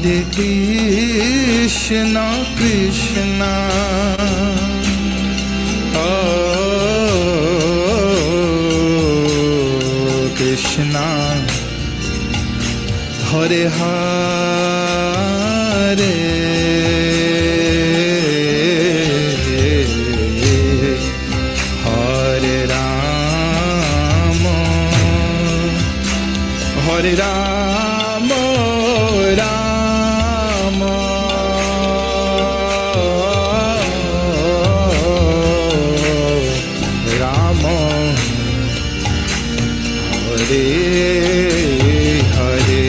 Hare Krishna, Krishna, Krishna, Hare Hare, Hare Rama, Hare Rama, Rama, Rama, Hare Hare.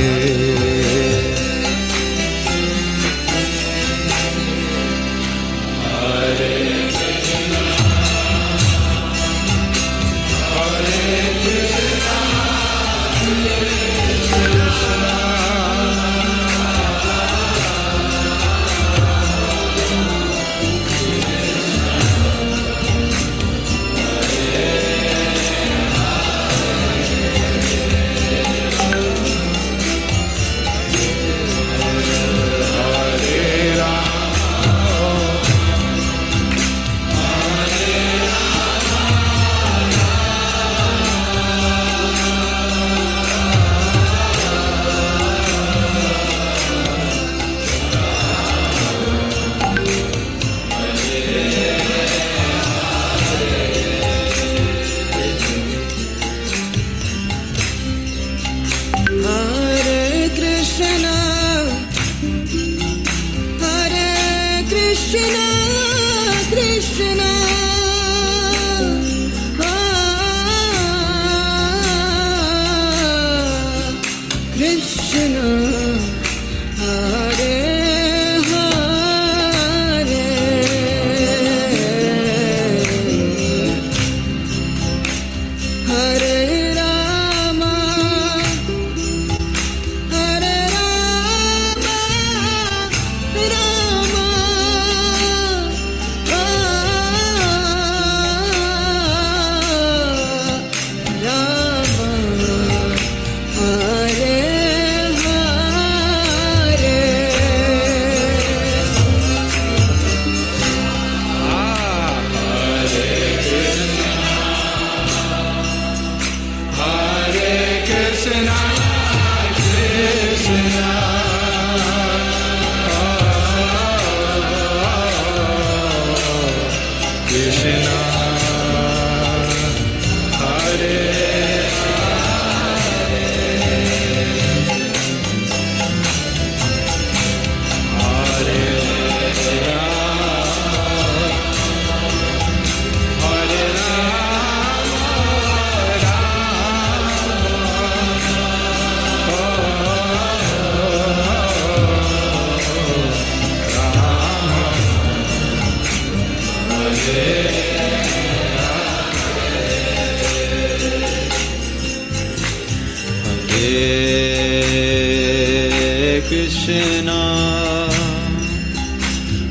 Krishna,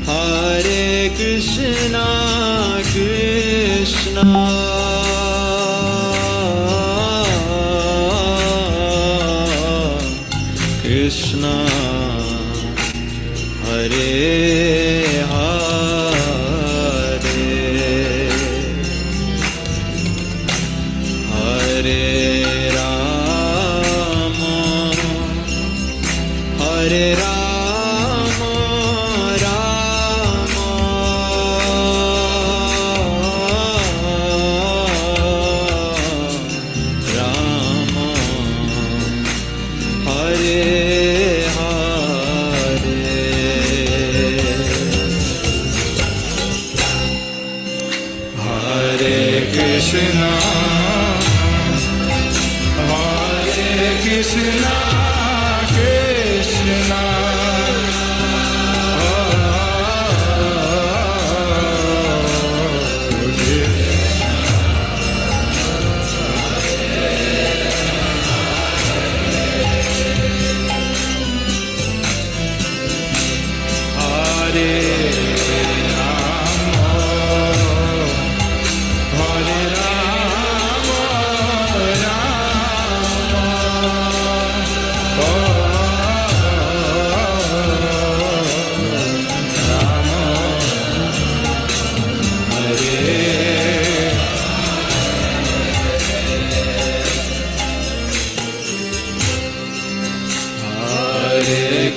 Hare Krishna, Krishna, Krishna, Hare Hare, Hare Rama, Hare Rama, Rama, Rama, Hare Hare, Hare Krishna, Hare Krishna, Krishna,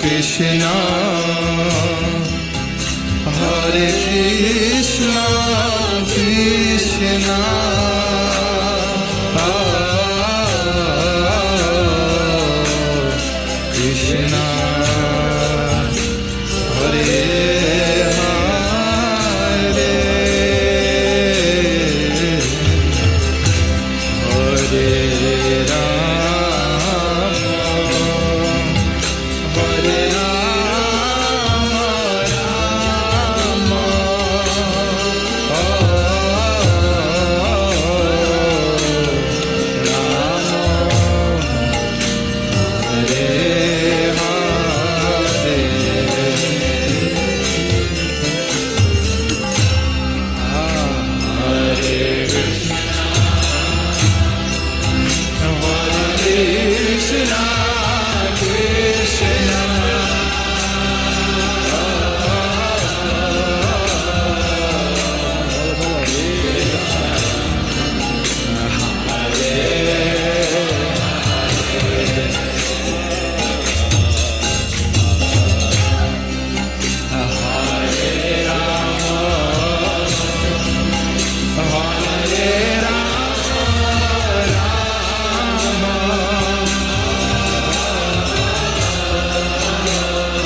Krishna, Hare Krishna, Krishna, Krishna, Hare Hare, Hare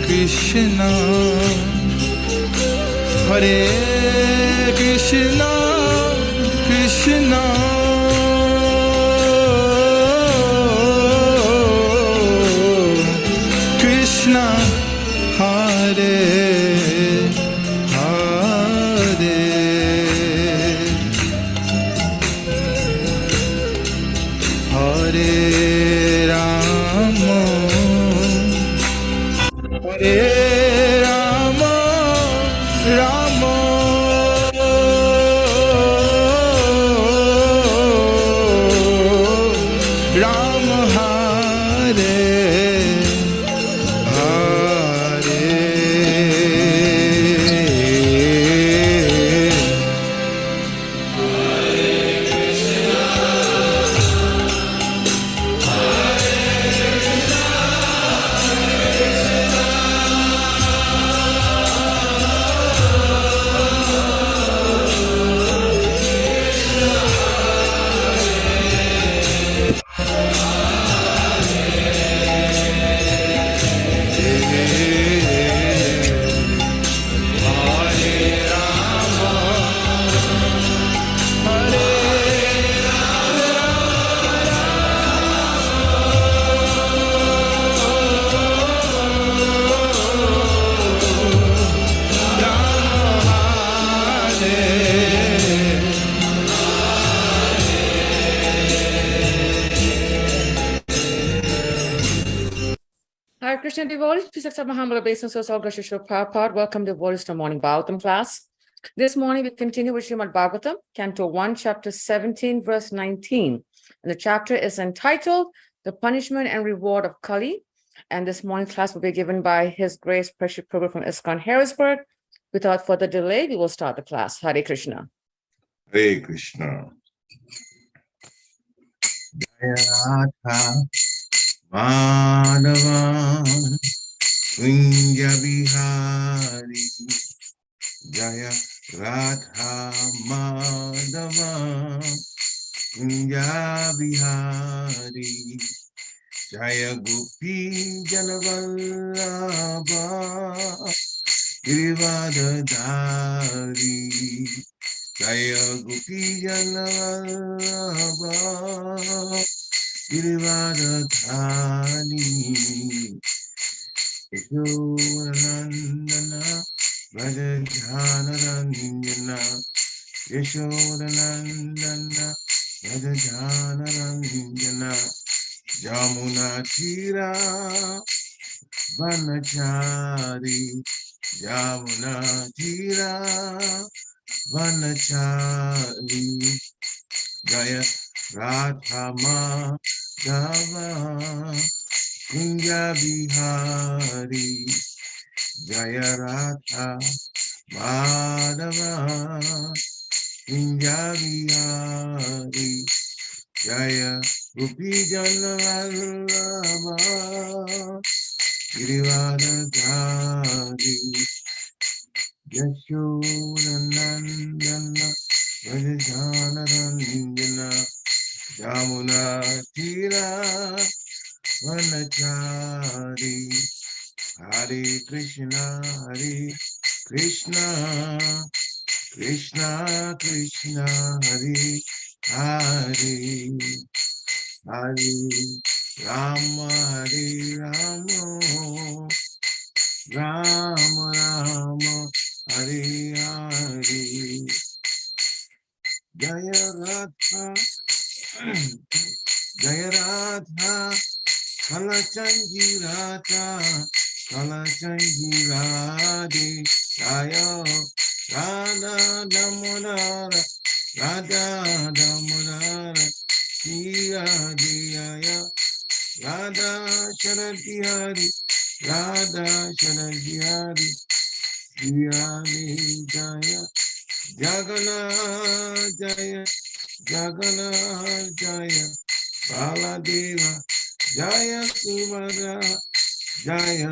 Krishna, Hare Krishna, Krishna, Krishna, Hare Hare, Hare Rama, Hare Rama, Rama, Rama, Hare Hare. Hare Krishna devotees, please accept my humble obeisance. All Krishna Prabhupada. Welcome devotees to morning Bhagavatam class. This morning we continue with Srimad Bhagavatam, Canto 1, Chapter 17, verse 19. And the chapter is entitled The Punishment and Reward of Kali. And this morning class will be given by His Grace Precious Prabhu from ISKCON Harrisburg. Without further delay, we will start the class. Hare Krishna. Hare Krishna. Jaya Radha Madhava Kunja Bihari. Jaya Radha Madhava Kunja Bihari. Jaya Gopi Janavallabha Girivadadari. Jaya Gopi Janavallabha Girivadadari. Yashodanandana Vrajajanarandana. Yashodanandana Vrajajanarandana. Jamuna Tira Vanachari. Jamuna Tira Vanachari. Jaya Radha Madhava Kunja Bihari. Jaya Radha Madhava Kunjabihari Jaya Gopi Janavallabha Girivardhari Yashodanandana Vajajanarandana Yamuna Tira Vanachari Hare Krishna Krishna Krishna Krishna Hare Hare Hare Rama Hare Rama Rama Rama Hare Hare Jaya Radha Jaya Radha Kalachanji Radha Kalachanji Radhe Jaya Radha Damodara Radha Damodara Radhe Jaya Radha Sharadhi Hari Radha Sharadhi Hari Radhe Jaya Jagana Jaya Jagana Jaya Baladeva Jaya Subhadra Jaya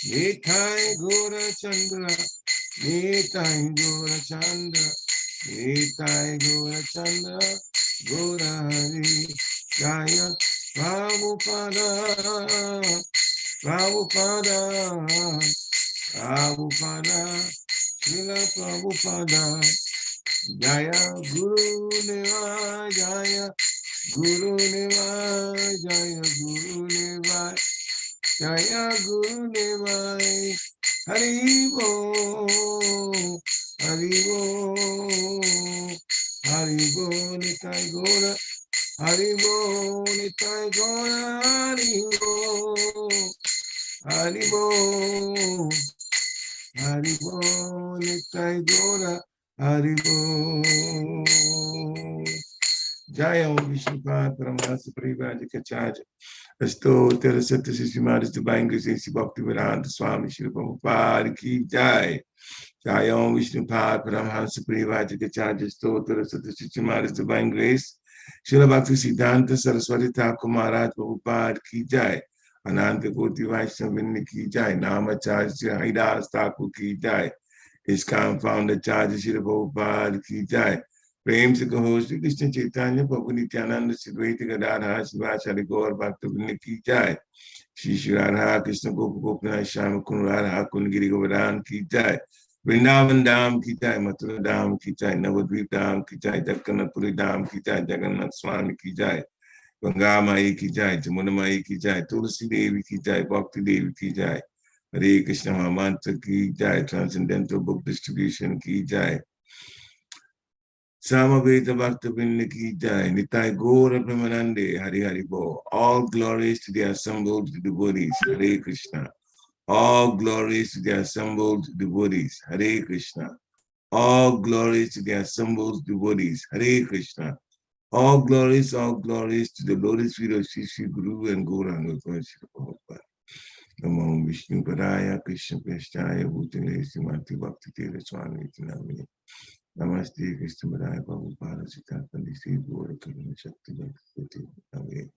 Nitai Gora Chandra Nitai Gora Chandra Nitai Gora Chandra Gora Hari Jaya Prabhupada Prabhupada Prabhupada Srila Prabhupada Jaya Guru Deva Jaya Guru Deva Jaya Guru Deva Jaya Guru Deva Hari Bo Hari Bo Hari Bo Nitai Gora Hari Bo Nitai Gora Hari Bo Hari Bo Hari Bo Nitai Gora Hari Bo Jaya Om Vishnupada Paramahasa Parivajikacharya Astottara Satyashimaris Divine Grace A.C. Bhaktivedanta Swami Srila Prabhupada Ki Jai Jaya Om Vishnupada Paramahasa Parivajikacharya Astottara Satyashimaris Divine Grace Srila Bhaktisiddhanta Saraswati Thakur Maharaj Prabhupada Ki Jai Ananta Koti Vaishnavini Ki Jai Namacharya Sri Haridas Thakur Ki Jai ISKCON founder Charya Srila Prabhupada Ki Jai Prem se kaho Shri Krishna Chaitanya Prabhu Nityananda Shri Advaita Gadadhar Srivachari Gaur Bhaktivinoda Ki Jai Shri Shri Radha Krishna Gopa Gopinath Shyama Kund Radha Kund Giri Govardhan Ki Jai Vrindavan Dham Ki Jai Mathura Dham Ki Jai Navadvip Dham Ki Jai Jagannathpuri Dham Ki Jai Jagannath Swami Ki Jai Ganga Mai Ki Jai Jamuna Mai Ki Jai Tulsi Devi Ki Jai Bhakti Devi Ki Jai Hare Krishna Mahamantra Ki Jai Transcendental Book Distribution Ki Jai Samaveta Bhaktivinoda Ki Jai, Nitai Gaura Premanande, Hari Hari Bo. All glories to the assembled devotees, Hare Krishna. All glories to the assembled devotees, Hare Krishna. All glories to the assembled devotees, Hare Krishna. All glories to the lotus feet of Shri Shri Guru and Gauranga Krishna Prabhupada. Namo Vishnu Padaya Krishna Prasthaya Bhutale Srimati Bhakti Tera Swami Namini. Namaste Krishna Padaya Prabhupada Siddhanta Sri Gaura Karuna Shakti Bhakti Name.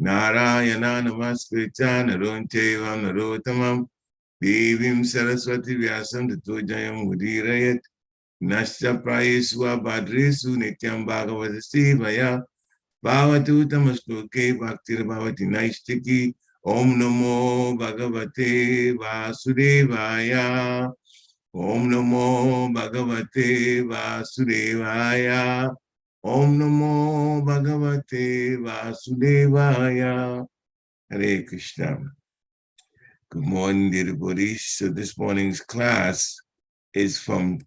Narayana Namaskritya Naroncheva Narotamam Devim Saraswati Vyasam Tato Jayam Mudirayat Nasya Prayeswa Bhadresu Nityam Bhagavata Sevaya Bhavatu Tamasloke Bhaktir Bhavati Naistiki Om Namo Bhagavate Vasudevaya Om Namo Bhagavate Vasudevaya Om Namo Bhagavate Vasudevaya Hare Krishna. Good morning, dear devotees. So this morning's class is from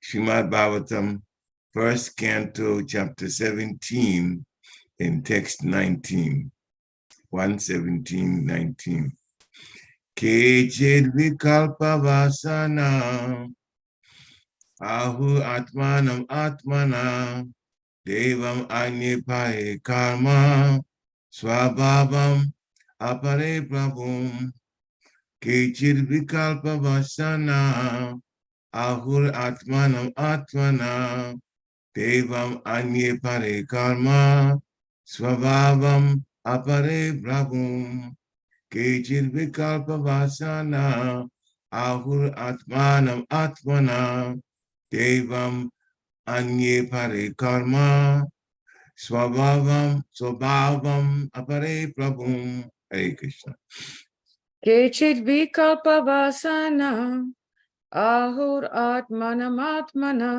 Srimad Bhagavatam, first canto, chapter 17, in text 19, 117, 19. Kechid vikalpa vasana ahu atmanam atmana devam agnipaye karma swabhavam apare prabhum Kechir Vikalpa Vasana Ahur Atmanam Atmana Devam Anye Pare Karma Swabhavam Apare Prabhum Kechir Vikalpa Vasana Ahur Atmanam Atmana Devam Anye Pare Karma Swabhavam Apare Prabhum. Hare Krishna. Kechit vikalpa vasana ahur atmanam atmana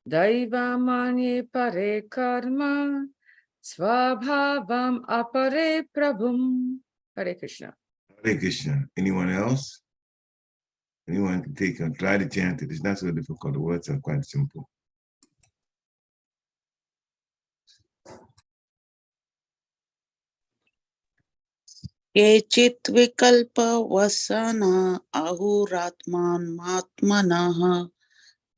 daiva manye pare karma swabhavam apare prabhum. Hare Krishna. Hare Krishna. Anyone else? Anyone can take and try to chant it. It's not so difficult. The words are quite simple. केचित् विकल्पवसना अहुरात्मात्मनः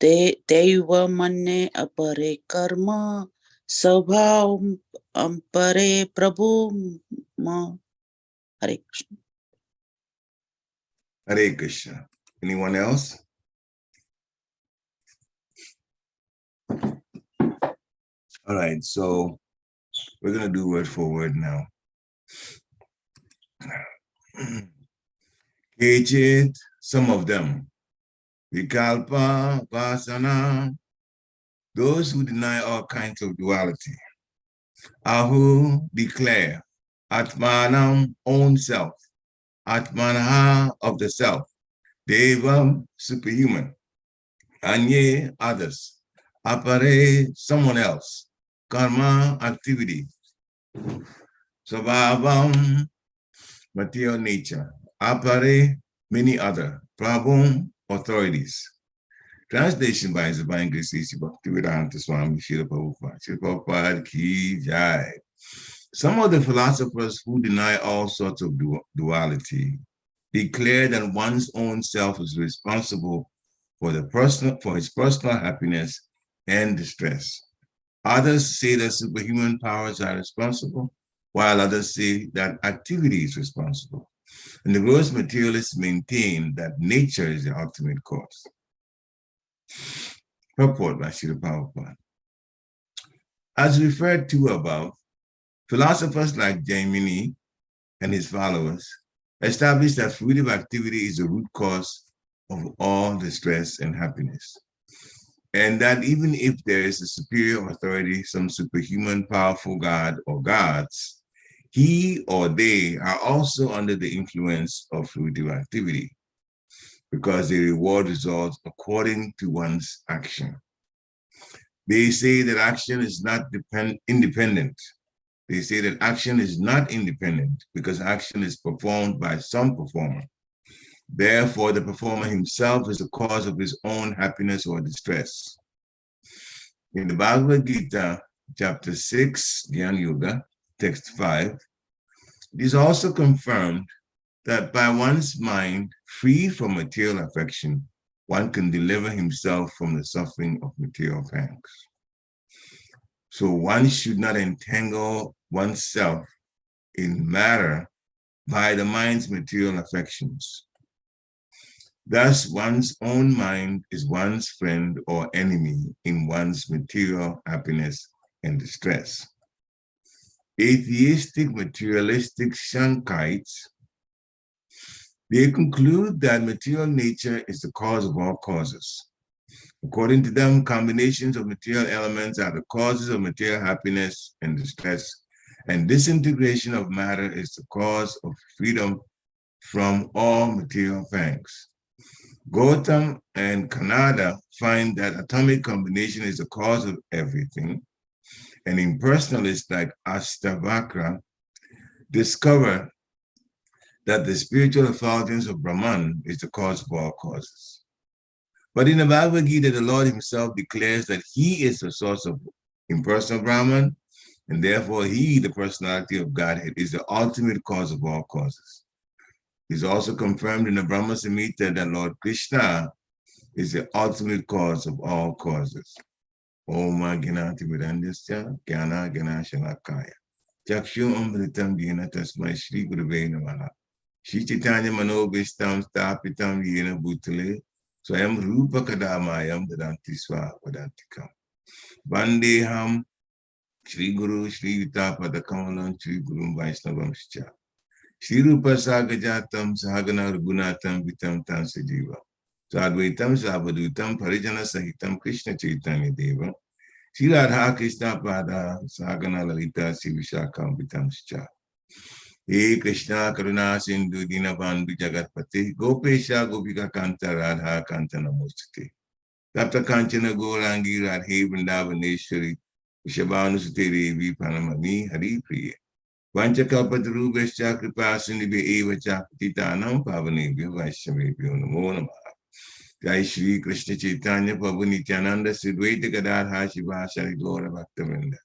दैवमन्ये अपरे कर्म स्वभावम् अपरे प्रभुम्. Hare Krishna. Hare Krishna. Anyone else? All right, so we're going to do word for word now. Kechit, some of them. Vikalpa, Vasana, those who deny all kinds of duality. Ahu, declare. Atmanam, own self. Atmanaha, of the self. Devam, superhuman. Anye, others. Apare, someone else. Karma, activity. Svabhavam, material nature. Apare, many other. Prabhum, authorities. Translation by His Divine Grace A.C. Bhaktivedanta Swami Srila Prabhupada. Srila Prabhupada ki jai. Some of the philosophers who deny all sorts of duality declare that one's own self is responsible for his personal happiness and distress. Others say that superhuman powers are responsible, while others say that activity is responsible. And the gross materialists maintain that nature is the ultimate cause. Purport by Srila Prabhupada. As referred to above, philosophers like Jaimini and his followers established that fruitive activity is the root cause of all distress and happiness, and that even if there is a superior authority, some superhuman powerful god or gods, he or they are also under the influence of fruitive activity, because they reward results according to one's action. They say that action is not independent. They say that action is not independent because action is performed by some performer. Therefore, the performer himself is the cause of his own happiness or distress. In the Bhagavad Gita, chapter 6, Jnana Yoga, text 5, it is also confirmed that by one's mind, free from material affection, one can deliver himself from the suffering of material pangs. So one should not entangle oneself in matter by the mind's material affections. Thus, one's own mind is one's friend or enemy in one's material happiness and distress. Atheistic materialistic Shankites, they conclude that material nature is the cause of all causes. According to them, combinations of material elements are the causes of material happiness and distress, and disintegration of matter is the cause of freedom from all material pangs. Gautam and Kanada find that atomic combination is the cause of everything, and impersonalists like Astavakra discover that the spiritual effulgence of Brahman is the cause of all causes. But in the Bhagavad Gita, the Lord himself declares that he is the source of impersonal Brahman, and therefore he, the personality of Godhead, is the ultimate cause of all causes. It is also confirmed in the Brahma Samhita that Lord Krishna is the ultimate cause of all causes. Om Gyanati Vedandasya Gyana Gyana Shalakaya Chakshu Amritam Dhyana Tasmai Shri Gurave Namaha Shri Chaitanya Manobishtam Stapitam Yena Bhutale Swayam Rupa Kadamayam Dadanti Swa Vadantikam. Vandeham Shri Guru Shri Vita Padakamalam Shri Guru Vaishnavam Shcha. Shri Rupa Sagajatam Sahagana Ragunatam Vitam Tansajiva. Sadvaitam Sabhadutam Parijana Sahitam Krishna Chaitanya Deva. Shri Radha Krishna Pada Sagana Lalita Shri Vishakam Vitam Shcha. He Krishna Karuna Sindhu Dinabandhu Jagatpati Gopesha Gopika Kanta Radha Kanta Namostate. Tapta Kanchana Gorangi Radhe Vrindavaneshwari Vishabhanu Sute Devi Panamani Hari Priya. Vanchakalpatarubhascha Kripa Sindhibhya Eva Cha Patitanam Pavanebhyo Vaishnavebhyo Namo Namaha. Jai Shri Krishna Chaitanya Prabhu Nityananda Sridvaita Gadadha Shivasari Gaura Bhaktavinda.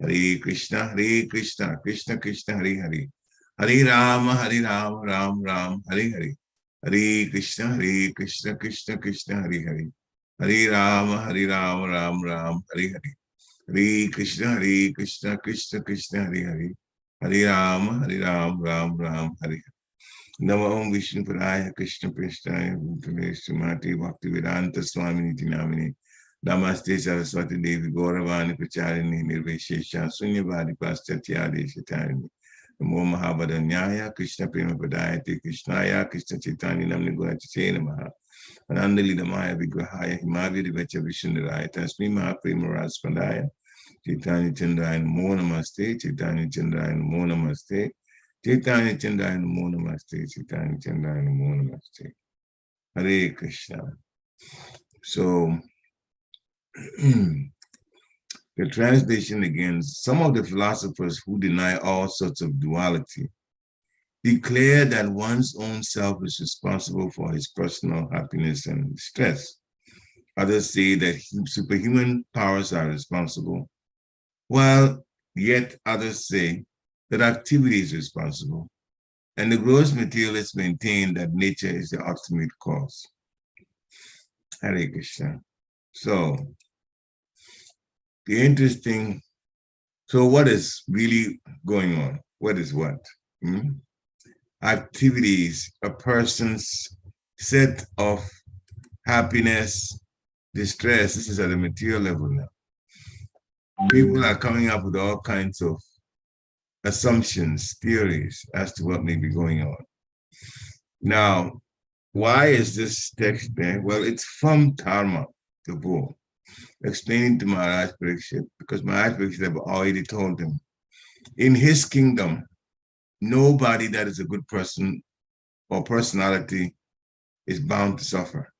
Hare Krishna, Krishna Krishna, Hare Hare. Hare Rama, Ram Ram, Hare Hare. Hare Krishna, Krishna Krishna, Hare Hare. Hare Rama, Ram Ram, Hare Hare. Hare Krishna, Krishna Krishna, Hare Hare. Hare Rama, Ram Ram, Hare Hare. Namo Vishnu Padaya Krishna Prasthaya Bhutale Srimati Bhaktivedanta Swami Niti Namini Namaste Saraswati Devi Gauravani Pracharini Nirveshesha Sunyavadi Paschatya Desatarini Namo Mahabharanyaya Krishna Prema Padayate Krishnaya Krishna Chaitanya Namni Gunachase Namaha Anandali Damaya Vigrahaya Himaviri Vacha Vishnuraya Tasmi Mahaprema Raspandaya Chaitanya Chandraya Namo Namaste Chaitanya Chandraya Namo Namaste Chaitanya Chandaya Namo Namaste, Chaitanya Chandaya Namo Namaste. Hare Krishna. So, the translation again, some of the philosophers who deny all sorts of duality declare that one's own self is responsible for his personal happiness and stress. Others say that superhuman powers are responsible, while yet others say that activity is responsible. And the gross materialists maintain that nature is the ultimate cause. Hare Krishna. So, what is really going on? What is what? Activities, a person's set of happiness, distress. This is at a material level now. People are coming up with all kinds of assumptions, theories as to what may be going on. Now, why is this text there? Well, it's from Dharma, the bull, explaining to Maharaj Pariksit, because Maharaj Pariksit have already told him, in his kingdom, nobody that is a good person or personality is bound to suffer.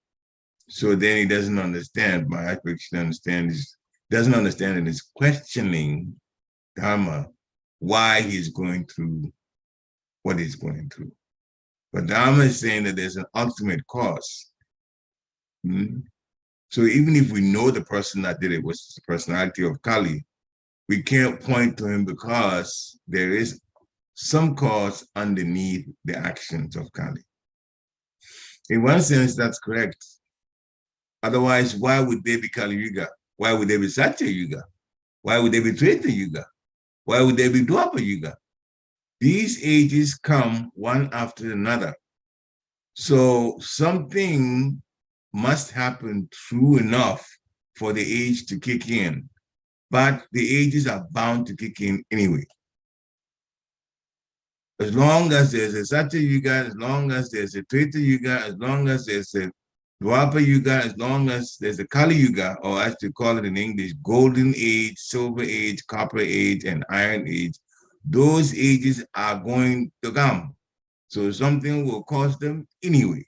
So then he doesn't understand, Maharaj Pariksit doesn't understand and is questioning Dharma, why he's going through what he's going through. But Dharma is saying that there's an ultimate cause. So even if we know the person that did it was the personality of Kali, we can't point to him because there is some cause underneath the actions of Kali. In one sense, that's correct. Otherwise, why would they be Kali Yuga? Why would they be Satya Yuga? Why would they be Treta Yuga? Why would they be Dwapara Yuga? These ages come one after another. So something must happen true enough for the age to kick in. But the ages are bound to kick in anyway. As long as there's a Satya Yuga, as long as there's a Treta Yuga, as long as there's a Dwapara Yuga, as long as there's a Kali Yuga, or as they call it in English, Golden Age, Silver Age, Copper Age, and Iron Age, those ages are going to come. So something will cause them anyway.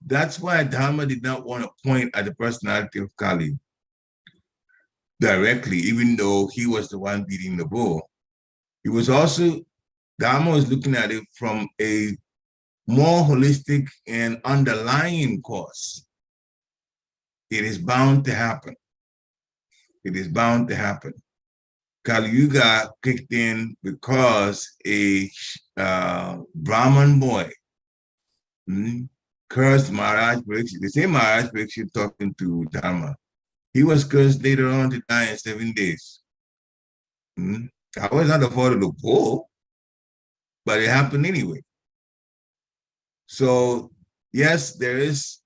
That's why Dharma did not want to point at the personality of Kali directly, even though he was the one beating the bull. He was also, Dharma was looking at it from a more holistic and underlying cause. It is bound to happen. It is bound to happen. Kali Yuga kicked in because a Brahman boy cursed Maharaj Pariksit. The same Maharaj Pariksit talking to Dharma. He was cursed later on to die in 7 days. That was not the fault of the bull. but it happened anyway. So yes, there is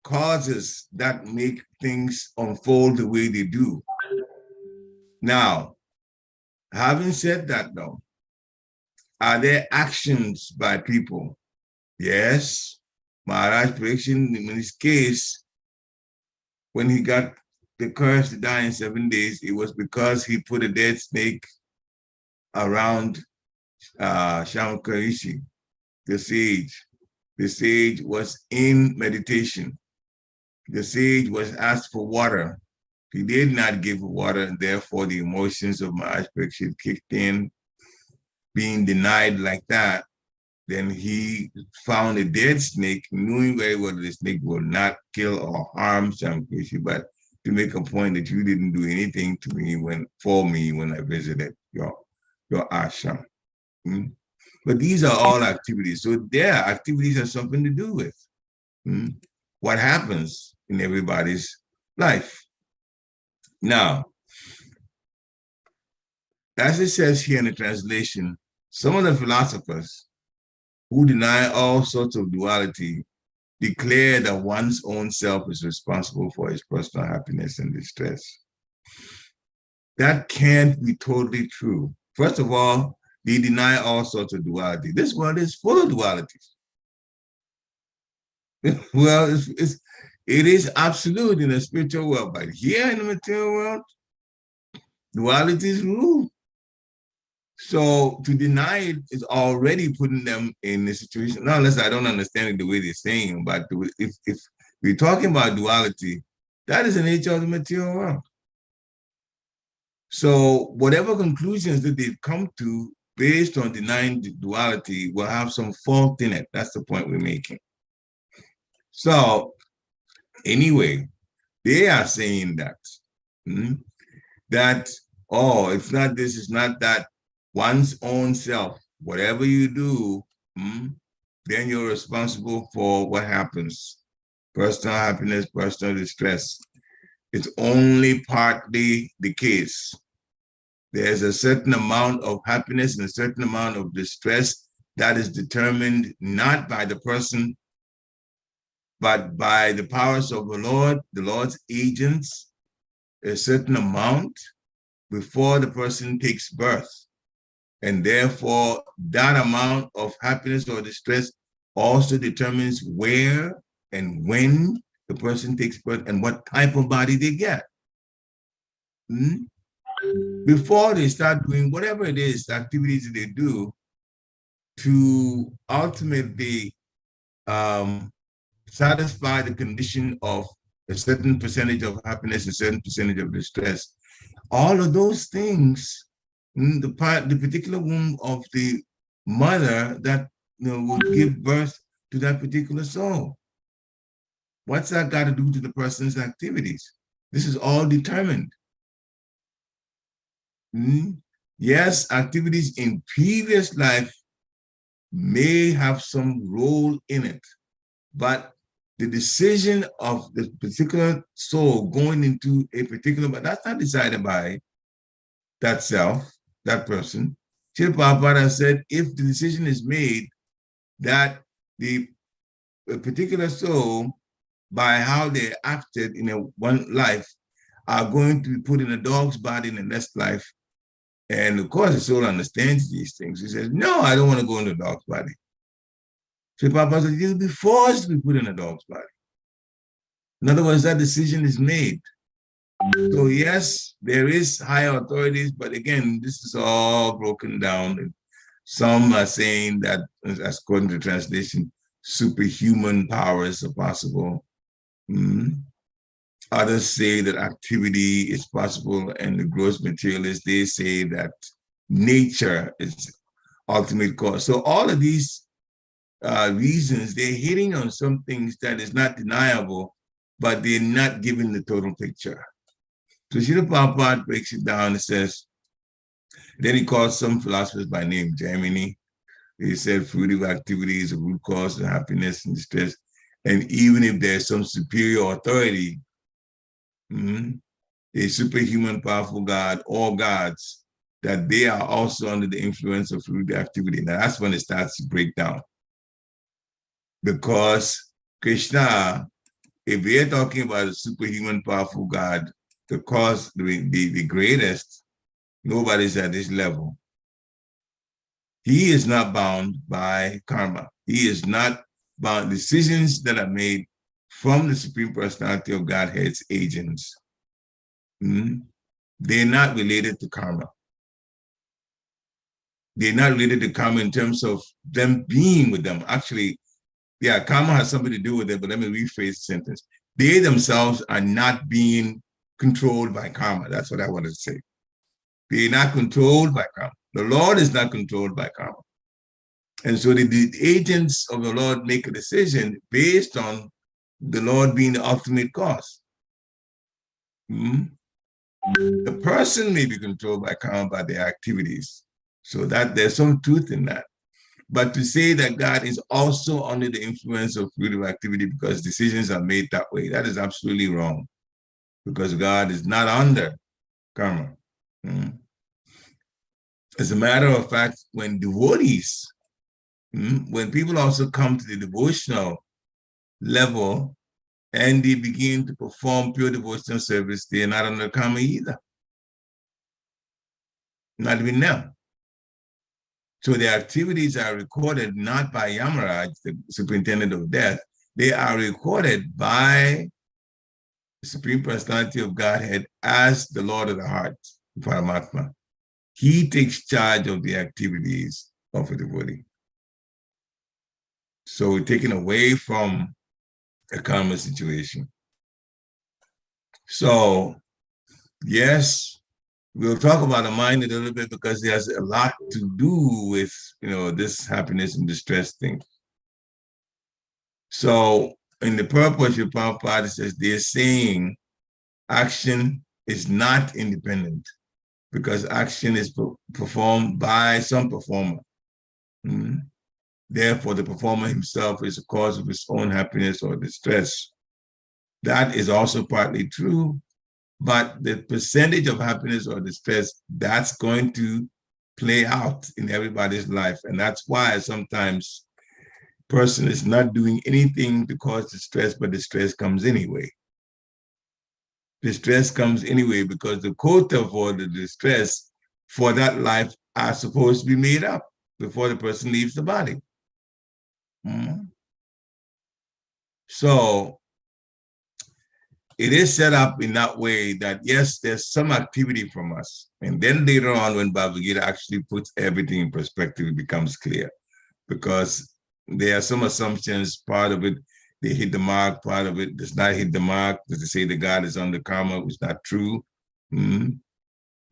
causes that make things unfold the way they do. Now, having said that though, are there actions by people? Yes. Maharaj Pariksit, in his case, when he got the curse to die in 7 days, it was because he put a dead snake around Shankarishi, the sage. The sage was in meditation. The sage was asked for water. He did not give water, and therefore the emotions of Maharaj Pariksit kicked in. Being denied like that, then he found a dead snake, knowing very well that the snake will not kill or harm Shankarishi, but to make a point that you didn't do anything to me for me when I visited your ashram. But these are all activities. So their activities have something to do with what happens in everybody's life. Now, as it says here in the translation, some of the philosophers who deny all sorts of duality declare that one's own self is responsible for his personal happiness and distress. That can't be totally true. First of all, they deny all sorts of duality. This world is full of dualities. Well, it is absolute in the spiritual world, but here in the material world, dualities rule. So to deny it is already putting them in a situation, not unless I don't understand it the way they're saying, but if we're talking about duality, that is the nature of the material world. So whatever conclusions that they've come to based on denying the duality will have some fault in it. That's the point we're making. So anyway, they are saying that, oh, it's not this, it's not that, one's own self, whatever you do, then you're responsible for what happens. Personal happiness, personal distress. It's only partly the case. There's a certain amount of happiness and a certain amount of distress that is determined not by the person, but by the powers of the Lord's agents, a certain amount before the person takes birth. And therefore, that amount of happiness or distress also determines where and when the person takes birth and what type of body they get. Before they start doing whatever it is, the activities they do to ultimately satisfy the condition of a certain percentage of happiness, a certain percentage of distress. All of those things, the particular womb of the mother that would give birth to that particular soul. What's that got to do to the person's activities? This is all determined. Yes, activities in previous life may have some role in it, but the decision of the particular soul going into a particular, but that's not decided by that self, that person. Srila Prabhupada said, if the decision is made that the particular soul, by how they acted in one life, are going to be put in a dog's body in the next life, and of course the soul understands these things. He says, no, I don't want to go in the dog's body. Srila Prabhupada said, you'll be forced to be put in a dog's body. In other words, that decision is made. So yes, there is higher authorities, but again, this is all broken down. Some are saying that, as according to the translation, superhuman powers are possible. Others say that activity is possible, and the gross materialists, they say that nature is ultimate cause. So all of these reasons, they're hitting on some things that is not deniable, but they're not giving the total picture. So Srila Prabhupada breaks it down and says, then he calls some philosophers by name, Gemini. He said fruitive activity is a root cause of happiness and distress. And even if there's some superior authority, a superhuman powerful God, all gods, that they are also under the influence of fruitive activity. Now that's when it starts to break down. Because Krishna, if we're talking about a superhuman powerful God, the cause, the greatest, nobody's at this level. He is not bound by karma. He is not bound. Decisions that are made from the Supreme Personality of Godhead's agents, they're not related to karma. They're not related to karma in terms of them being with them. Actually, yeah, karma has something to do with it, but let me rephrase the sentence. They themselves are not being controlled by karma. That's what I wanted to say. They're not controlled by karma. The Lord is not controlled by karma. And so the agents of the Lord make a decision based on the Lord being the ultimate cause. The person may be controlled by karma by their activities. So that there's some truth in that. But to say that God is also under the influence of fruitive activity because decisions are made that way, that is absolutely wrong. Because God is not under karma. As a matter of fact, when devotees, when people also come to the devotional level and they begin to perform pure devotional service, they are not under karma either. Not even them. So their activities are recorded not by Yamaraj, the superintendent of death, they are recorded by the Supreme Personality of Godhead as the Lord of the heart, Paramatma. He takes charge of the activities of a devotee. So we're taken away from a karma situation. So, yes, we'll talk about the mind a little bit because it has a lot to do with, this happiness and distress thing. So in the purpose of Prabhupada says they're saying action is not independent because action is performed by some performer. Therefore, the performer himself is the cause of his own happiness or distress. That is also partly true, but the percentage of happiness or distress, that's going to play out in everybody's life. And that's why sometimes person is not doing anything to cause distress, but distress comes anyway. Distress comes anyway because the quota for the distress for that life are supposed to be made up before the person leaves the body. So it is set up in that way that, yes, there's some activity from us. And then later on, when Bhagavad Gita actually puts everything in perspective, it becomes clear. Because there are some assumptions, part of it, they hit the mark, part of it does not hit the mark. Does it say that God is under karma, which is not true?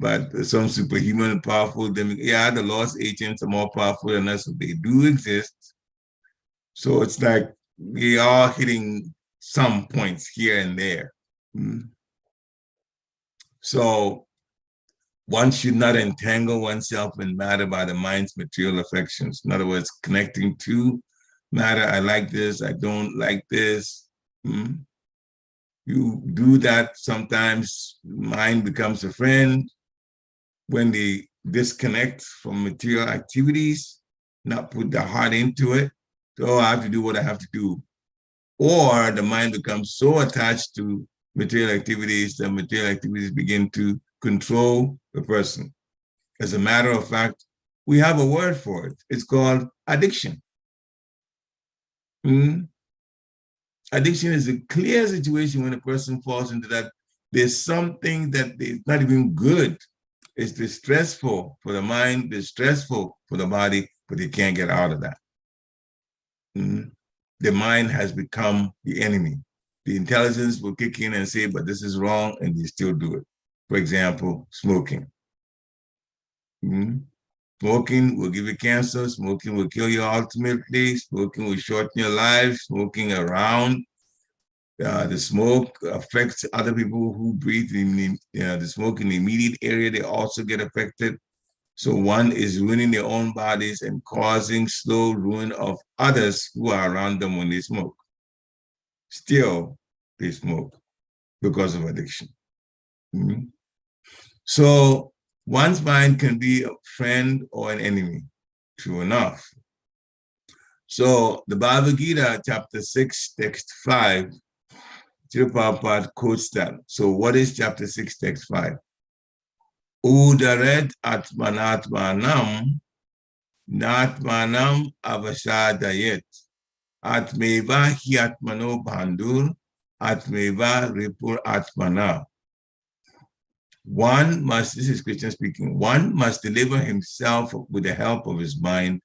But some superhuman powerful, the Lord's agents are more powerful than us, so they do exist. So it's like we are hitting some points here and there. So one should not entangle oneself in matter by the mind's material affections. In other words, connecting to matter. I like this, I don't like this. You do that, sometimes mind becomes a friend. When they disconnect from material activities, not put the heart into it. So I have to do what I have to do. Or the mind becomes so attached to material activities that material activities begin to control the person. As a matter of fact, we have a word for it. It's called addiction. Addiction is a clear situation when a person falls into that. There's something that is not even good. It's distressful for the mind, distressful for the body, but they can't get out of that. The mind has become the enemy. The intelligence will kick in and say, but this is wrong, and they still do it. For example, smoking. Smoking will give you cancer. Smoking will kill you ultimately. Smoking will shorten your life. Smoking around. The smoke affects other people who breathe in the smoke in the immediate area. They also get affected. So one is ruining their own bodies and causing slow ruin of others who are around them when they smoke. Still, they smoke because of addiction. So One's mind can be a friend or an enemy. True enough. So the Bhagavad Gita, chapter 6, text 5, Srila Prabhupada quotes that. So what is chapter 6, text 5? Udaret atmanatmanam natmanam avasadayet atmeva hyatmano bandhur atmeva ripur atmana. One must, this is Krishna speaking, one must deliver himself with the help of his mind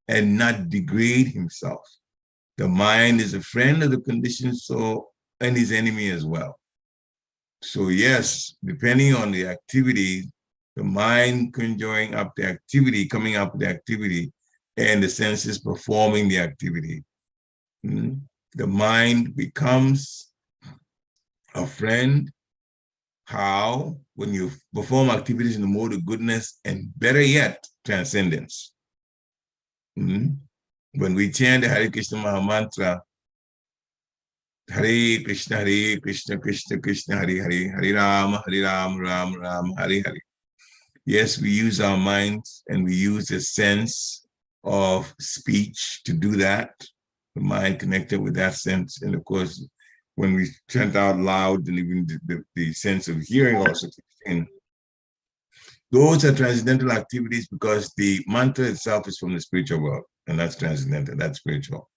and not degrade himself. The mind is a friend of the conditioned soul and his enemy as well. So yes, depending on the activity, the mind conjuring up the activity, coming up with the activity, and the senses performing the activity, the mind becomes a friend. How? When you perform activities in the mode of goodness and better yet, transcendence. When we chant the Hare Krishna Maha Mantra, Hare Krishna, Krishna Krishna, Hare Hare, Hare Rama, Ram Ram, Hare Hare. Yes, we use our minds and we use a sense of speech to do that. The mind connected with that sense. And of course, when we chant out loud, and even the sense of hearing also kicks in. Those are transcendental activities because the mantra itself is from the spiritual world, and that's transcendental, that's spiritual.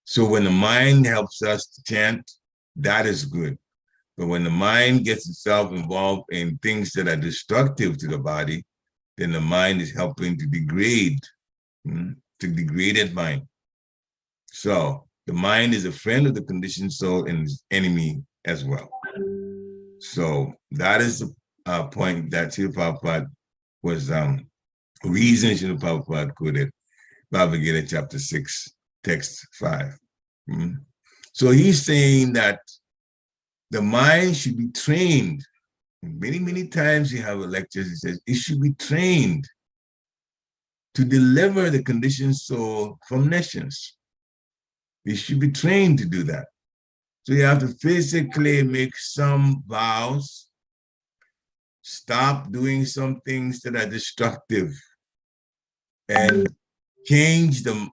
So when the mind helps us to chant, that is good. But when the mind gets itself involved in things that are destructive to the body, then the mind is helping to degrade, to degraded mind. So the mind is a friend of the conditioned soul and his enemy as well. So that is the point that Srila Prabhupada was reason Srila Prabhupada quoted Bhagavad Gita chapter 6, text 5. So he's saying that the mind should be trained. Many, many times you have a lectures, he says, it should be trained to deliver the conditioned soul from nations. It should be trained to do that. So you have to physically make some vows, stop doing some things that are destructive, and change the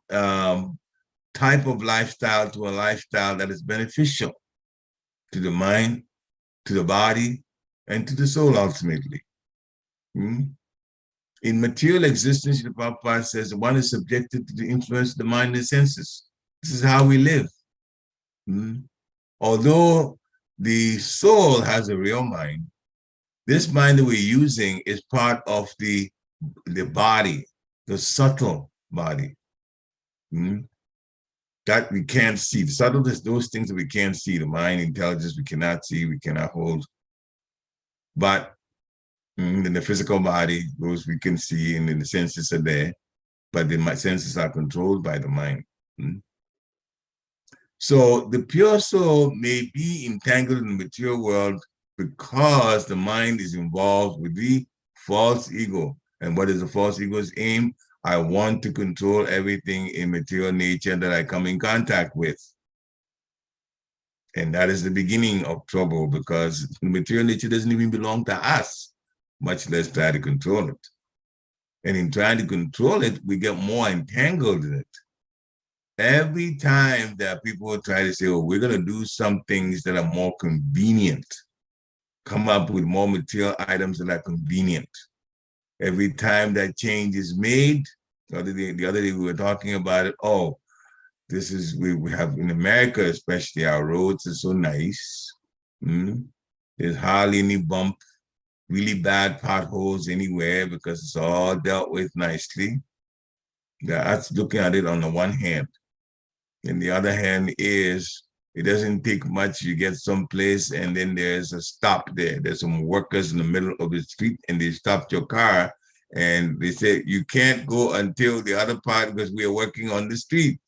type of lifestyle to a lifestyle that is beneficial to the mind, to the body, and to the soul ultimately. In material existence, the Prabhupada says one is subjected to the influence of the mind and senses. This is how we live. Although the soul has a real mind, this mind that we're using is part of the body, the subtle body. That we can't see. The subtle is those things that we can't see. The mind, intelligence, we cannot see, we cannot hold. But in the physical body, those we can see, and the senses are there, but the senses are controlled by the mind. So the pure soul may be entangled in the material world because the mind is involved with the false ego. And what is the false ego's aim? I want to control everything in material nature that I come in contact with. And that is the beginning of trouble because the material nature doesn't even belong to us, much less try to control it. And in trying to control it, we get more entangled in it. Every time that people try to say, oh, we're going to do some things that are more convenient, come up with more material items that are convenient. Every time that change is made, the other day we were talking about it, oh, this is, we have in America, especially our roads are so nice. There's hardly any bump, really bad potholes anywhere because it's all dealt with nicely. That's looking at it on the one hand. And the other hand is, it doesn't take much. You get someplace and then there's a stop there. There's some workers in the middle of the street and they stopped your car and they said, you can't go until the other part because we are working on the street.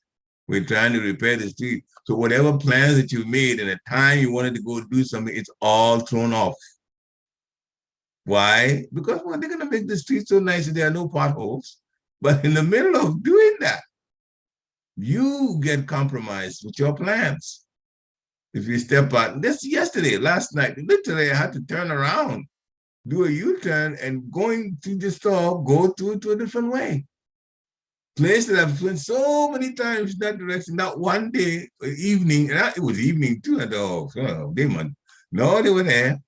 We're trying to repair the street. So whatever plans that you made and the time you wanted to go do something, it's all thrown off. Why? Because well, they're gonna make the street so nice that there are no potholes. But in the middle of doing that, you get compromised with your plans. If you step out, this yesterday, last night, literally I had to turn around do a U-turn and going to the store, go to a different way. Place that I've went so many times in that direction, not one day, evening, and it was evening too, at all. They were there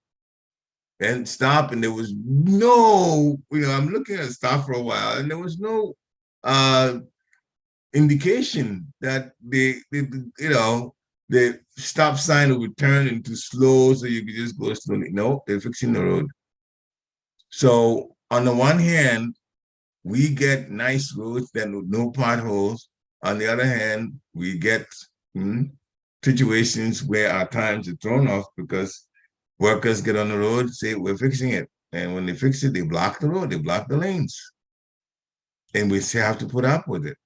and stop, and there was no, I'm looking at stop for a while, and there was no indication that the stop sign would turn into slow so you could just go slowly. No, they're fixing the road. So on the one hand, we get nice roads that with no potholes. On the other hand, we get situations where our times are thrown off because workers get on the road, say, we're fixing it. And when they fix it, they block the road, they block the lanes. And we have to put up with it.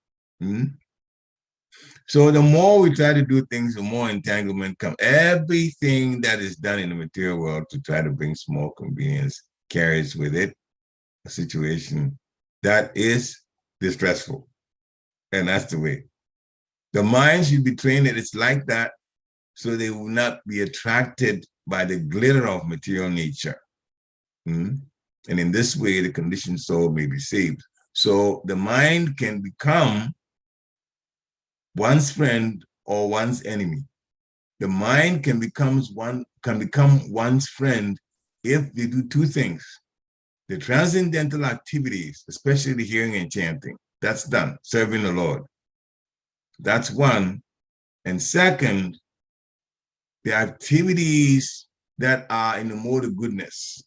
So the more we try to do things, the more entanglement comes. Everything that is done in the material world to try to bring small convenience carries with it a situation that is distressful. And that's the way. The mind should be trained that it's like that so they will not be attracted by the glitter of material nature. And in this way, the conditioned soul may be saved. So the mind can become one's friend or one's enemy. The mind can become one's friend if they do two things. The transcendental activities, especially the hearing and chanting, that's done, serving the Lord. That's one. And second, the activities that are in the mode of goodness.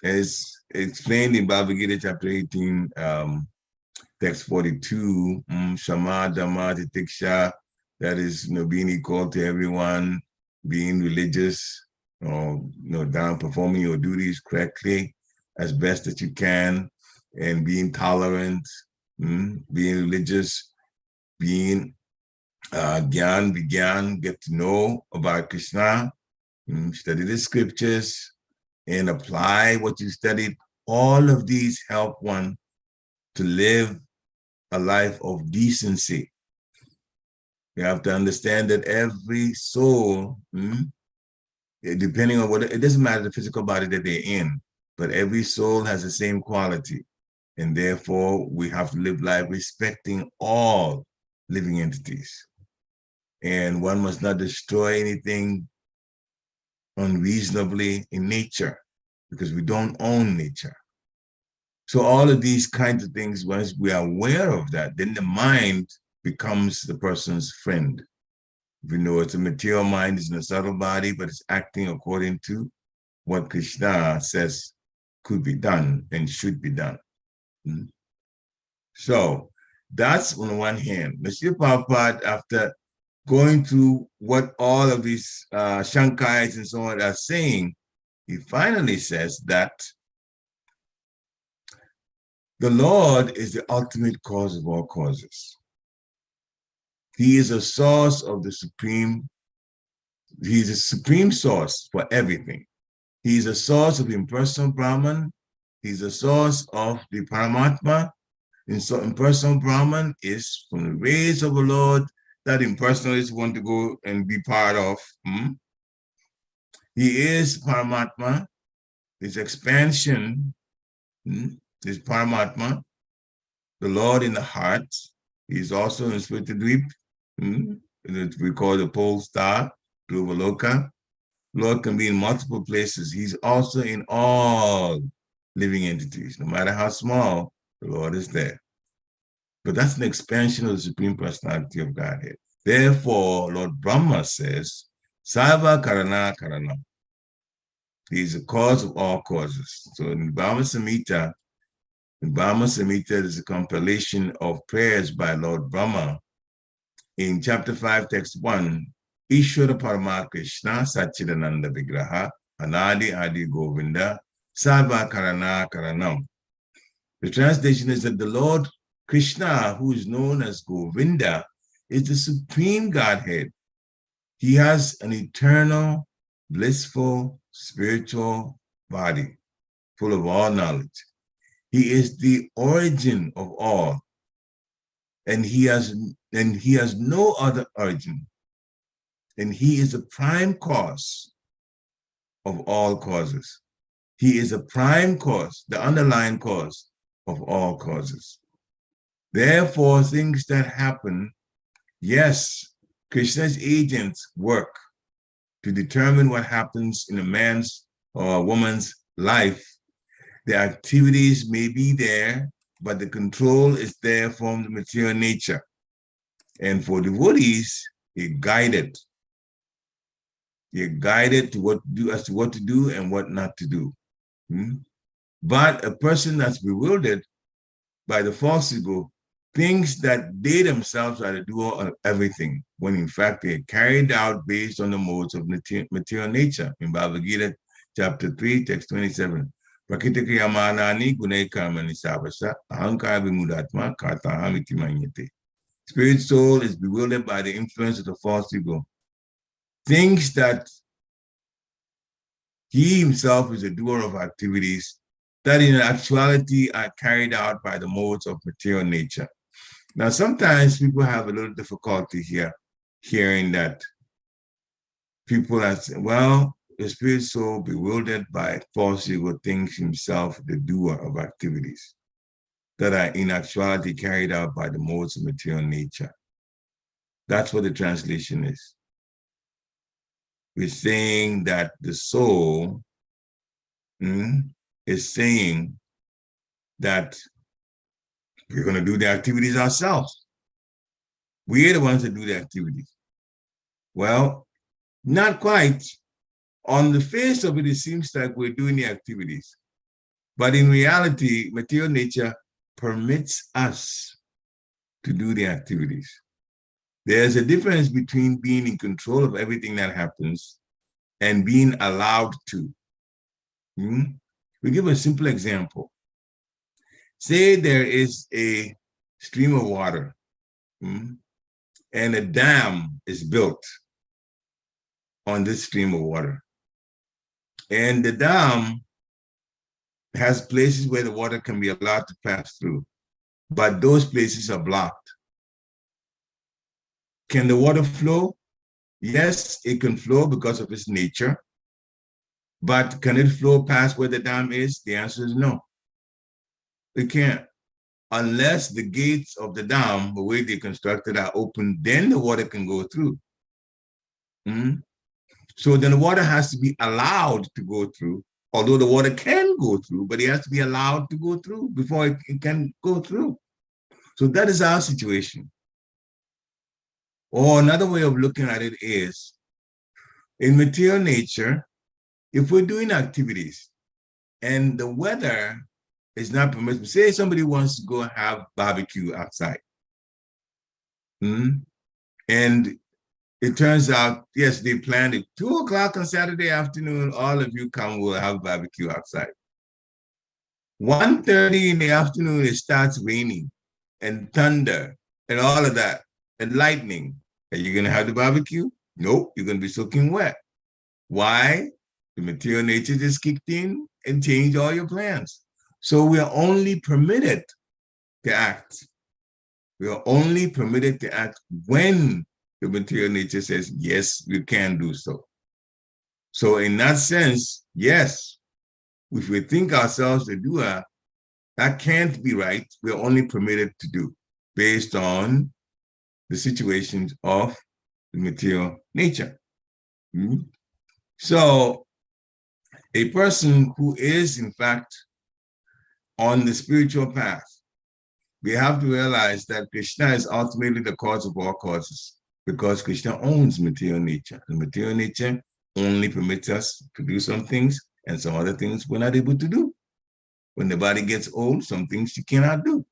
As explained in Bhagavad Gita chapter 18, text 42, Shama Dhamma Titiksha, that is being equal to everyone, being religious, down performing your duties correctly as best that you can, and being tolerant, being religious, being Gyan, get to know about Krishna, study the scriptures, and apply what you studied. All of these help one to live a life of decency. You have to understand that every soul, depending on it doesn't matter the physical body that they're in, but every soul has the same quality. And therefore, we have to live life respecting all living entities. And one must not destroy anything unreasonably in nature, because we don't own nature. So all of these kinds of things, once we are aware of that, then the mind becomes the person's friend. We know it's a material mind, it's in a subtle body, but it's acting according to what Krishna says could be done and should be done. So that's on the one hand. Mr. Prabhupada, after going through what all of these Shankais and so on are saying, he finally says that the Lord is the ultimate cause of all causes. He is a source of the supreme. He's a supreme source for everything. He's a source of impersonal Brahman. He's a source of the Paramatma. And so impersonal Brahman is from the rays of the Lord that impersonalists want to go and be part of. He is Paramatma. His expansion is Paramatma, the Lord in the heart. He's also in Spritadvip, we call the pole star, Dhruvaloka. Lord can be in multiple places. He's also in all living entities. No matter how small, the Lord is there. But that's an expansion of the Supreme Personality of Godhead. Therefore, Lord Brahma says, Sarva Karana Karana. He is the cause of all causes. So in Brahma Samhita, is a compilation of prayers by Lord Brahma. In chapter 5, text 1, Ishvara Parama Krishna Satchidananda Vigraha Anadi Adi Govinda Sarva Karana Karanam. The translation is that the Lord Krishna, who is known as Govinda, is the supreme Godhead. He has an eternal, blissful, spiritual body full of all knowledge. He is the origin of all, and he has no other origin. And he is the prime cause of all causes. He is a prime cause, the underlying cause of all causes. Therefore, things that happen, yes, Krishna's agents work to determine what happens in a man's or a woman's life. The activities may be there, but the control is there from the material nature. And for devotees, you're guided. You're guided to what to do, as to what to do and what not to do. But a person that's bewildered by the false ego thinks that they themselves are the doer of everything, when in fact they're carried out based on the modes of material nature. In Bhagavad Gita, chapter 3, text 27. Prakriti kriyamanani gunai karmani savasa ahankara vimudatma kartaham iti manyate. Spirit soul is bewildered by the influence of the false ego. Thinks that he himself is a doer of activities that in actuality are carried out by the modes of material nature. Now, sometimes people have a little difficulty here hearing that people are saying, well, the spirit soul bewildered by false ego thinks himself the doer of activities that are in actuality carried out by the modes of material nature. That's what the translation is. We're saying that the soul is saying that we're going to do the activities ourselves. We're the ones that do the activities. Well, not quite. On the face of it, it seems like we're doing the activities. But in reality, material nature permits us to do the activities. There's a difference between being in control of everything that happens and being allowed to. We give a simple example. Say there is a stream of water and a dam is built on this stream of water. And the dam has places where the water can be allowed to pass through, but those places are blocked. Can the water flow? Yes, it can flow because of its nature, but can it flow past where the dam is? The answer is no. It can't. Unless the gates of the dam, the way they constructed, are open, then the water can go through. So then the water has to be allowed to go through, although the water can go through, but it has to be allowed to go through before it can go through. So that is our situation. Or another way of looking at it is, in material nature, if we're doing activities and the weather is not permissible, say somebody wants to go have barbecue outside, and it turns out, yes, they planned it 2 o'clock on Saturday afternoon, all of you come, we'll have barbecue outside. 1:30 in the afternoon, it starts raining and thunder and all of that and lightning. Are you gonna have the barbecue? Nope, you're gonna be soaking wet. Why? The material nature just kicked in and changed all your plans. So we are only permitted to act. We are only permitted to act when the material nature says, yes, you can do so. So in that sense, yes, if we think ourselves the doer, that can't be right. We're only permitted to do based on the situations of the material nature. So a person who is in fact on the spiritual path, we have to realize that Krishna is ultimately the cause of all causes, because Krishna owns material nature. The material nature only permits us to do some things, and some other things we're not able to do. When the body gets old, some things you cannot do.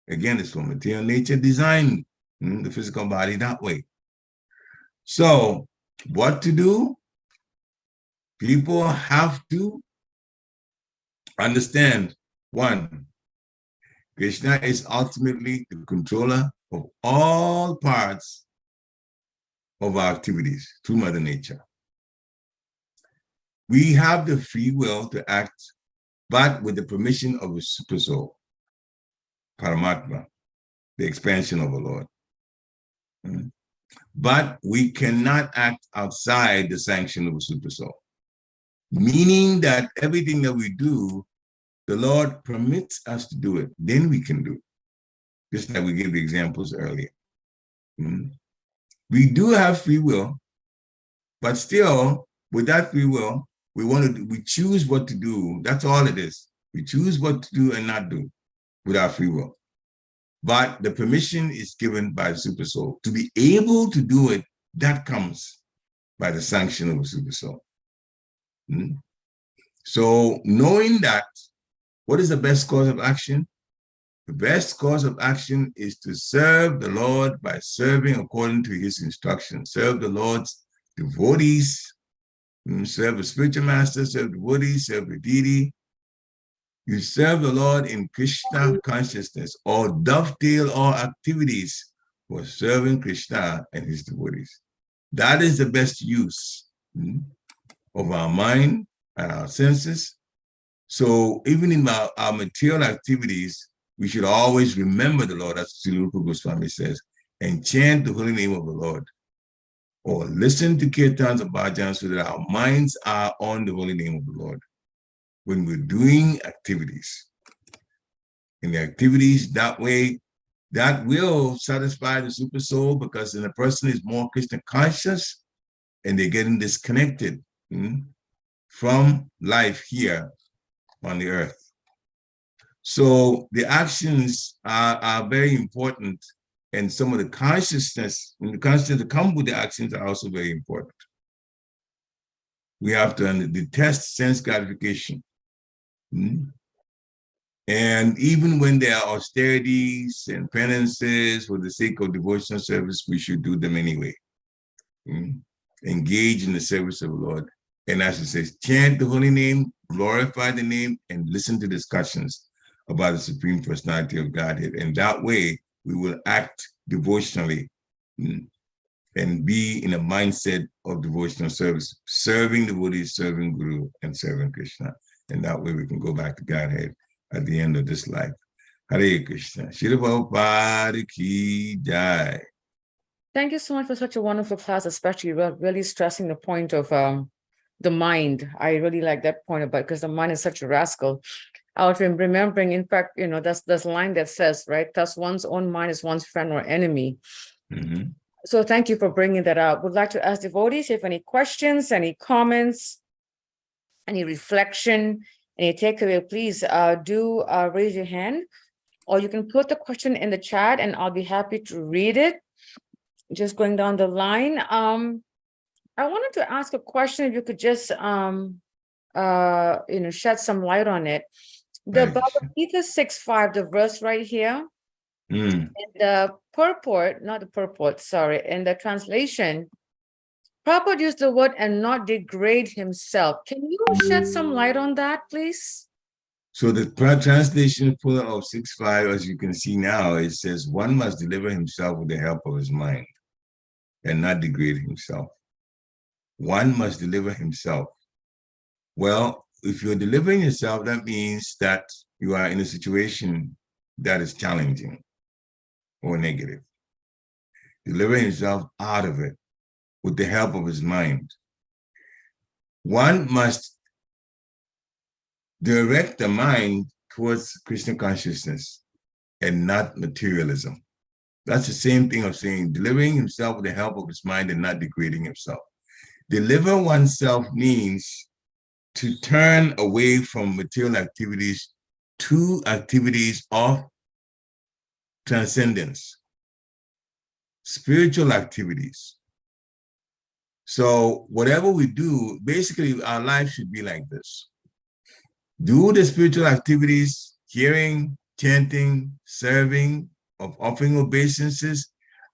Again, it's for material nature designed the physical body that way. So what to do? People have to understand, one, Krishna is ultimately the controller of all parts of our activities through Mother Nature. We have the free will to act, but with the permission of the Super Soul, Paramatma, the expansion of the Lord. But we cannot act outside the sanction of the Super Soul. meaning that everything that we do, the Lord permits us to do it, then we can do it. Just like we gave the examples earlier. We do have free will, but still, with that free will, we choose what to do. That's all it is. We choose what to do and not do with our free will. But the permission is given by the super soul. To be able to do it, that comes by the sanction of the super soul. So knowing that, what is the best course of action? The best course of action is to serve the Lord by serving according to his instructions. Serve the Lord's devotees, serve the spiritual master, serve the devotees, serve the deity. You serve the Lord in Krishna consciousness, or dovetail all activities for serving Krishna and his devotees. That is the best use of our mind and our senses. So even in our material activities, we should always remember the Lord, as Srila Rupa Goswami says, and chant the holy name of the Lord, or listen to kirtans or bhajans so that our minds are on the holy name of the Lord when we're doing activities. In the activities, that way, that will satisfy the super soul, because then a person is more Krishna conscious and they're getting disconnected from life here on the earth. So the actions are very important, and some of the consciousness that come with the actions are also very important. We have to detest sense gratification. And even when there are austerities and penances for the sake of devotional service, we should do them anyway. Engage in the service of the Lord. And as it says, chant the holy name, glorify the name, and listen to discussions about the Supreme Personality of Godhead. And that way, we will act devotionally and be in a mindset of devotional service, serving the Buddha, serving Guru, and serving Krishna. And that way we can go back to Godhead at the end of this life. Hare Krishna. Shri Prabhupada ki jai. Thank you so much for such a wonderful class, especially really stressing the point of the mind. I really like that point about, because the mind is such a rascal. I was remembering, in fact, that's line that says, right, thus one's own mind is one's friend or enemy. So thank you for bringing that up. Would like to ask devotees if you have any questions, any comments, any reflection, any takeaway, please do raise your hand, or you can put the question in the chat and I'll be happy to read it. Just going down the line. I wanted to ask a question, if you could just shed some light on it. The Bhagavad Gita 6.5, the verse right here, in the purport, not the purport, sorry, in the translation, Prabhupada used the word "and not degrade himself." Can you shed some light on that, please? So the translation full of 6.5, as you can see now, it says, one must deliver himself with the help of his mind and not degrade himself. One must deliver himself. Well, if you're delivering yourself, that means that you are in a situation that is challenging or negative. Delivering himself out of it with the help of his mind. One must direct the mind towards Krishna consciousness and not materialism. That's the same thing of saying delivering himself with the help of his mind and not degrading himself. Deliver oneself means to turn away from material activities to activities of transcendence, spiritual activities. So whatever we do, basically our life should be like this. Do the spiritual activities, hearing, chanting, serving, of offering obeisances,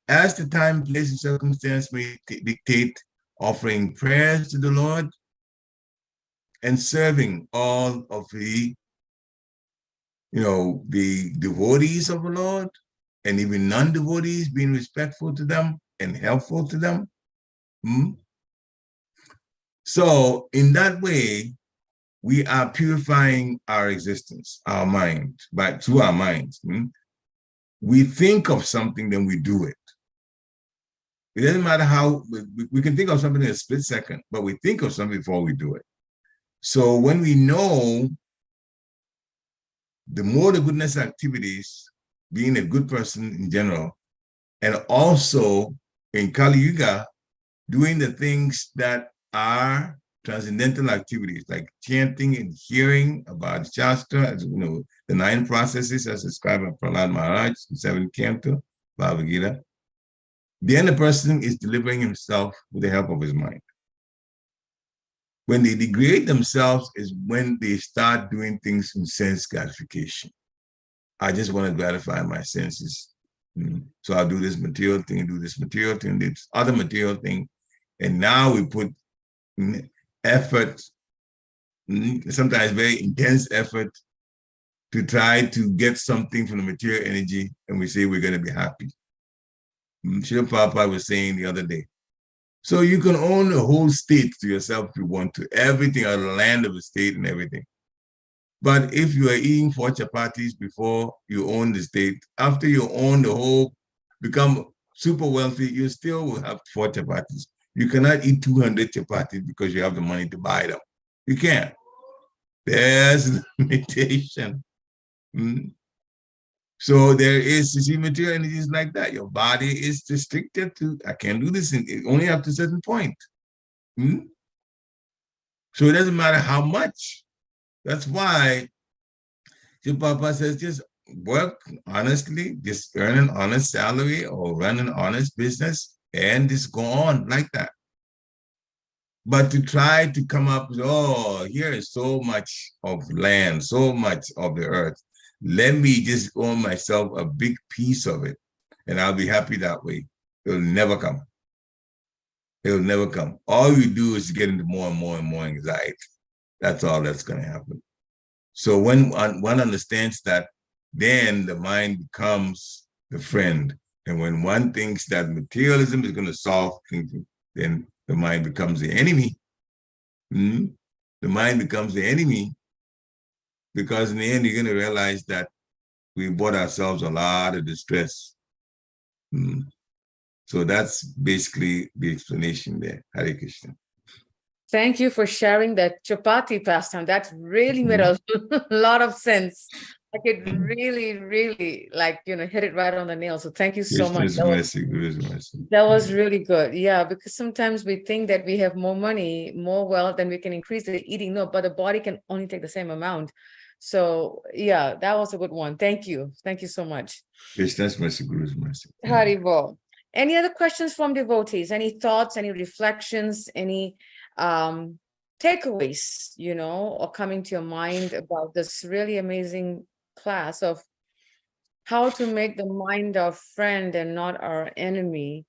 as the time, place, and circumstance may dictate, offering prayers to the Lord, and serving all of the devotees of the Lord, and even non-devotees, being respectful to them and helpful to them. So in that way, we are purifying our existence, our mind, through our minds. We think of something, then we do it. It doesn't matter how, we can think of something in a split second, but we think of something before we do it. So when we know the more the goodness activities, being a good person in general, and also in Kali Yuga, doing the things that are transcendental activities like chanting and hearing about Shastra, as you know, the 9 processes as described by Prahlad Maharaj, the 7th canto, Bhagavad Gita. Then the person is delivering himself with the help of his mind. When they degrade themselves is when they start doing things in sense gratification. I just want to gratify my senses. So I'll do this material thing, this other material thing. And now we put effort, sometimes very intense effort, to try to get something from the material energy, and we say we're going to be happy. Srila Prabhupada was saying the other day, so you can own the whole state to yourself if you want to, everything on the land of the state and everything. But if you are eating 4 chapatis before you own the state, after you own the whole, become super wealthy, you still will have 4 chapatis. You cannot eat 200 chapatis because you have the money to buy them. You can't. There's a limitation. So there is, you see, material energies like that. Your body is restricted to, I can't do this, only up to a certain point. So it doesn't matter how much. That's why Papa says just work honestly, just earn an honest salary or run an honest business and just go on like that. But to try to come up with, oh, here is so much of land, so much of the earth. Let me just own myself a big piece of it, and I'll be happy that way. It'll never come. It'll never come. All you do is get into more and more and more anxiety. That's all that's going to happen. So when one understands that, then the mind becomes the friend. And when one thinks that materialism is going to solve things, then the mind becomes the enemy. The mind becomes the enemy, because in the end, you're going to realize that we brought ourselves a lot of distress. So that's basically the explanation there. Hare Krishna. Thank you for sharing that chapati pastime. That really made a lot of sense. Like it really, really, like, hit it right on the nail. So thank you so much. That was really good. Yeah, because sometimes we think that we have more money, more wealth, and we can increase the eating. No, but the body can only take the same amount. So yeah, that was a good one. Thank you. Thank you so much. Krishna's mercy, Guru's mercy. Haribol. Any other questions from devotees? Any thoughts, any reflections, any takeaways, or coming to your mind about this really amazing class of how to make the mind our friend and not our enemy,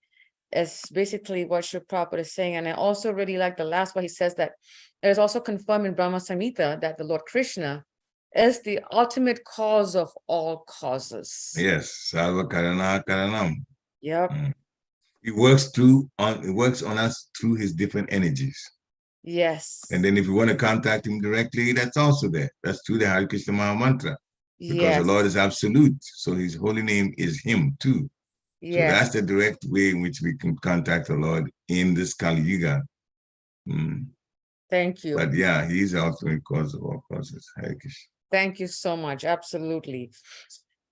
is basically what Srila Prabhupada is saying. And I also really like the last one. He says that it is also confirmed in Brahma Samhita that the Lord Krishna is the ultimate cause of all causes. Yes, Sarva Karana Karanam. Yep. It works on us through his different energies. Yes. And then if you want to contact him directly, that's also there. That's through the Hare Krishna Maha Mantra. Because the Lord is absolute. So his holy name is him too. Yes. So that's the direct way in which we can contact the Lord in this Kali Yuga. Thank you. But yeah, he's the ultimate cause of all causes. Hare Krishna. Thank you so much. Absolutely.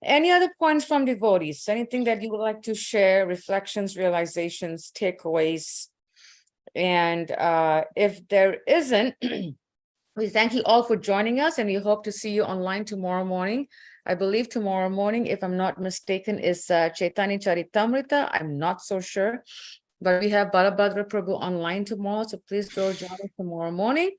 Any other points from devotees? Anything that you would like to share? Reflections, realizations, takeaways? And if there isn't, we thank you all for joining us, and we hope to see you online tomorrow morning. I believe tomorrow morning, if I'm not mistaken, is Chaitanya Charitamrita. I'm not so sure. But we have Balabhadra Prabhu online tomorrow, so please do join us tomorrow morning.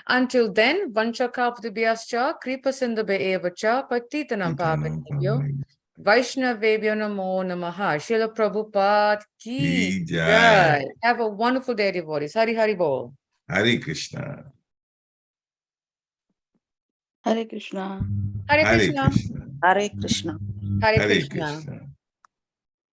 Until then, Vancha Kalpatibhyascha, Kripa Sindhabhe Evacha, Patitanam Pavanebhyo, Vaishnavebhyo Namo Namaha, Srila Prabhupada Ki Jai. Have a wonderful day, devotees. Hari Hari Bol. Hare Krishna. Hare Krishna. Hare Krishna. Hare Krishna. Hare Krishna.